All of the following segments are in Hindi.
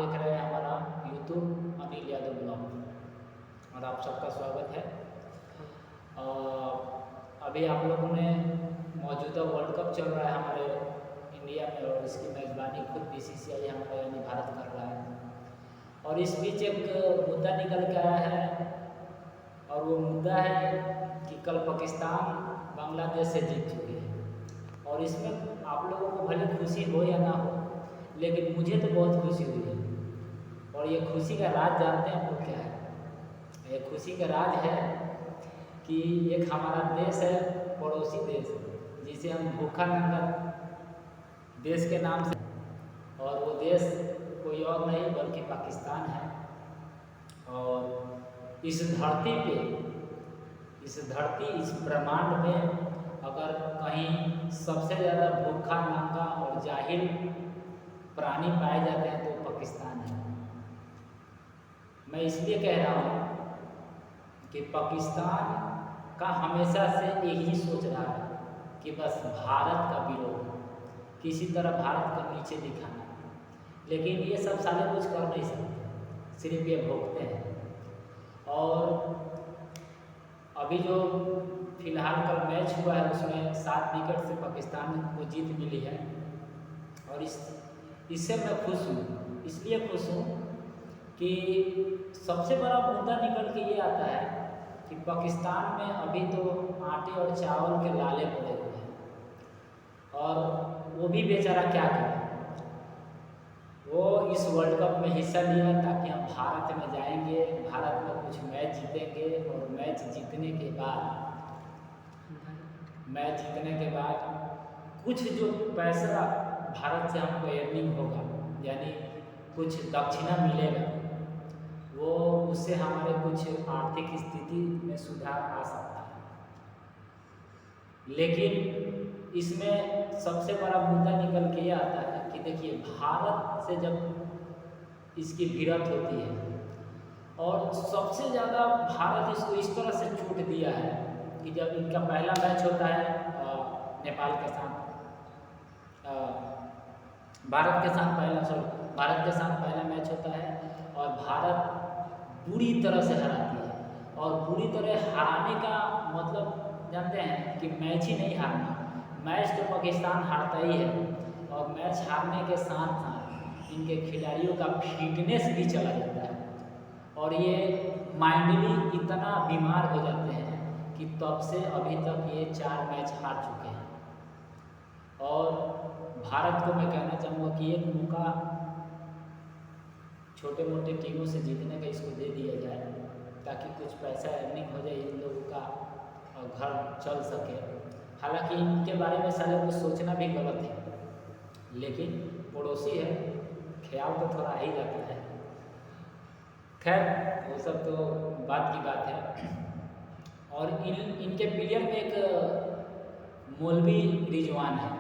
देख रहे हैं हमारा यूट्यूब अनिल यादव ब्लॉग और आप सबका स्वागत है। अभी आप लोगों ने मौजूदा वर्ल्ड कप चल रहा है हमारे इंडिया में और इसकी मेज़बानी खुद बीसीसीआई हमारा यानी भारत कर रहा है। और इस बीच एक मुद्दा निकल के आया है और वो मुद्दा है कि कल पाकिस्तान बांग्लादेश से जीत चुकी है। और इसमें आप लोगों को भले खुशी हो या ना हो, लेकिन मुझे तो बहुत खुशी हुई है। और ये खुशी का राज जानते हैं आप लोग क्या है? ये खुशी का राज है कि एक हमारा देश है, पड़ोसी देश, जिसे हम भूखा नंगा देश के नाम से, और वो देश कोई और नहीं बल्कि पाकिस्तान है। और इस धरती पे, इस ब्रह्मांड में अगर कहीं सबसे ज़्यादा भूखा नंगा और जाहिल प्राणी पाए जाते हैं तो पाकिस्तान है। मैं इसलिए कह रहा हूँ कि पाकिस्तान का हमेशा से यही सोच रहा है कि बस भारत का विरोध, किसी तरह भारत को नीचे दिखाना। लेकिन ये सब साले कुछ कर नहीं सकते, सिर्फ ये भोगते हैं। और अभी जो फिलहाल कल मैच हुआ है उसमें 7 विकेट से पाकिस्तान को जीत मिली है। और इससे मैं खुश हूँ। इसलिए खुश हूँ कि सबसे बड़ा मुद्दा निकल के ये आता है कि पाकिस्तान में अभी तो आटे और चावल के लाले पड़े हुए हैं और वो भी बेचारा क्या करे। वो इस वर्ल्ड कप में हिस्सा लिया ताकि हम भारत में जाएंगे, भारत में कुछ मैच जीतेंगे और मैच जीतने के बाद कुछ जो पैसा भारत से हमको अर्निंग होगा, यानी कुछ दक्षिणा मिलेगा, वो उससे हमारे कुछ आर्थिक स्थिति में सुधार आ सकता है। लेकिन इसमें सबसे बड़ा मुद्दा निकल के ये आता है कि देखिए, भारत से जब इसकी भिड़ंत होती है और सबसे ज़्यादा भारत इसको इस तरह से छूट दिया है कि जब इनका पहला मैच होता है नेपाल के साथ, भारत के साथ पहला मैच होता है और भारत बुरी तरह से हराती है। और बुरी तरह हराने का मतलब जानते हैं कि मैच ही नहीं हारना, मैच तो पाकिस्तान हारता ही है। और मैच हारने के साथ साथ इनके खिलाड़ियों का फिटनेस भी चला जाता है और ये माइंडली इतना बीमार हो जाते हैं कि तब से अभी तक ये 4 मैच हार चुके हैं। और भारत को मैं कहना चाहूँगा कि एक मौका छोटे मोटे टीमों से जीतने का इसको दे दिया जाए ताकि कुछ पैसा अर्निंग हो जाए, इन लोगों का घर चल सके। हालांकि इनके बारे में सारे को सोचना भी गलत है, लेकिन पड़ोसी है, ख्याल तो थोड़ा ही जाता है। खैर, वो सब तो बात की बात है। और इनके प्लेयर में एक मौलवी रिजवान है,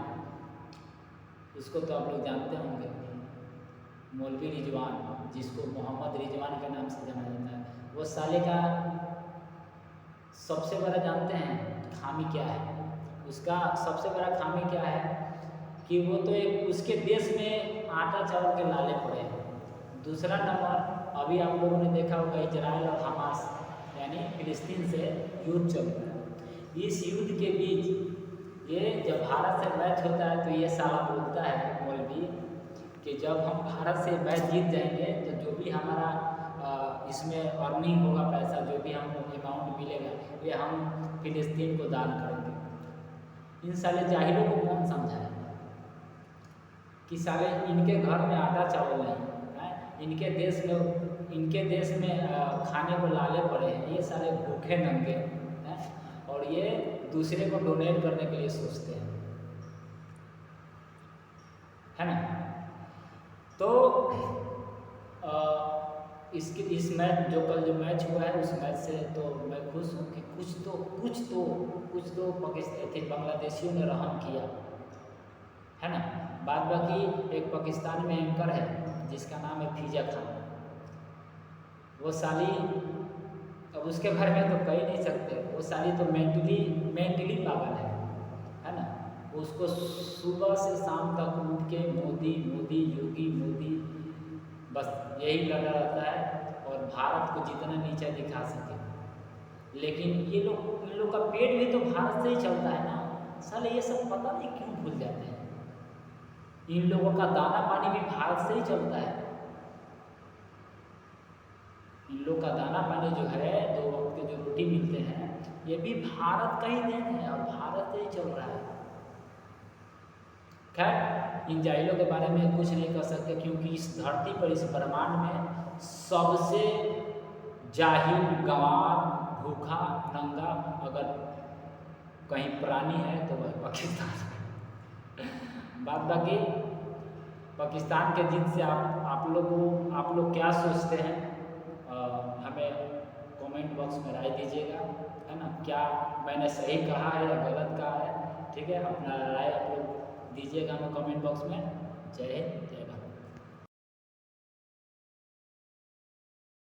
उसको तो आप लोग जानते होंगे, मौलवी रिजवान, जिसको मोहम्मद रिजवान के नाम से जाना जाता है। वो साले का सबसे बड़ा जानते हैं खामी क्या है? उसका सबसे बड़ा खामी क्या है कि वो तो एक उसके देश में आटा चावल के लाले पड़े हैं। दूसरा नंबर, अभी आप लोगों ने देखा होगा इजराइल और हमास यानी फिलिस्तीन से युद्ध चल रहा है। इस युद्ध के बीच ये जब भारत से मैच होता है तो ये साला बोलता है मौलवी कि जब हम भारत से मैच जीत जाएंगे तो जो भी हमारा इसमें अर्निंग होगा, पैसा जो भी हमको अमाउंट मिलेगा, ये हम फिलिस्तीन को दान करेंगे। इन साले जाहिलों को कौन समझाए कि साले इनके घर में आटा चावल नहीं है, इनके देश में खाने को लाले पड़े हैं, ये साले भूखे नंगे हैं और ये दूसरे को डोनेट करने के लिए सोचते हैं, है ना? तो इस मैच जो मैच हुआ है उस मैच से तो मैं खुश हूँ कि कुछ तो पाकिस्तान बांग्लादेशियों ने रहम किया, है ना? बाद बाकी एक पाकिस्तान में एंकर है जिसका नाम है फिजा खान, वो साली, अब उसके बारे में तो कह ही नहीं सकते, वो साली तो मेंटली पागल है ना? उसको सुबह से शाम तक उठ के मोदी योगी मोदी बस यही लड़ा रहता है और भारत को जितना नीचा दिखा सके। लेकिन ये लोग, इन लोग का पेट भी तो भारत से ही चलता है ना। साले ये सब पता नहीं क्यों भूल जाते हैं। इन लोगों का दाना पानी भी भारत से ही चलता है। इन लोग का दाना पानी जो है, 2 वक्त के जो रोटी मिलते हैं, ये भी भारत का ही देन है और भारत से ही चल रहा है। खैर, इन जाहिलों के बारे में कुछ नहीं कर सकते, क्योंकि इस धरती पर, इस ब्रह्मांड में सबसे जाहिल, गंवार, भूखा, नंगा अगर कहीं प्राणी है तो वह पाकिस्तान। बात बाकी पाकिस्तान के जिद से आप लोग क्या सोचते हैं, हमें कमेंट बॉक्स में राय दीजिएगा, है ना। क्या मैंने सही कहा है या गलत कहा है, ठीक है। अपना राय आप लोग दीजिएगा हमें कमेंट बॉक्स में। जय हिंद।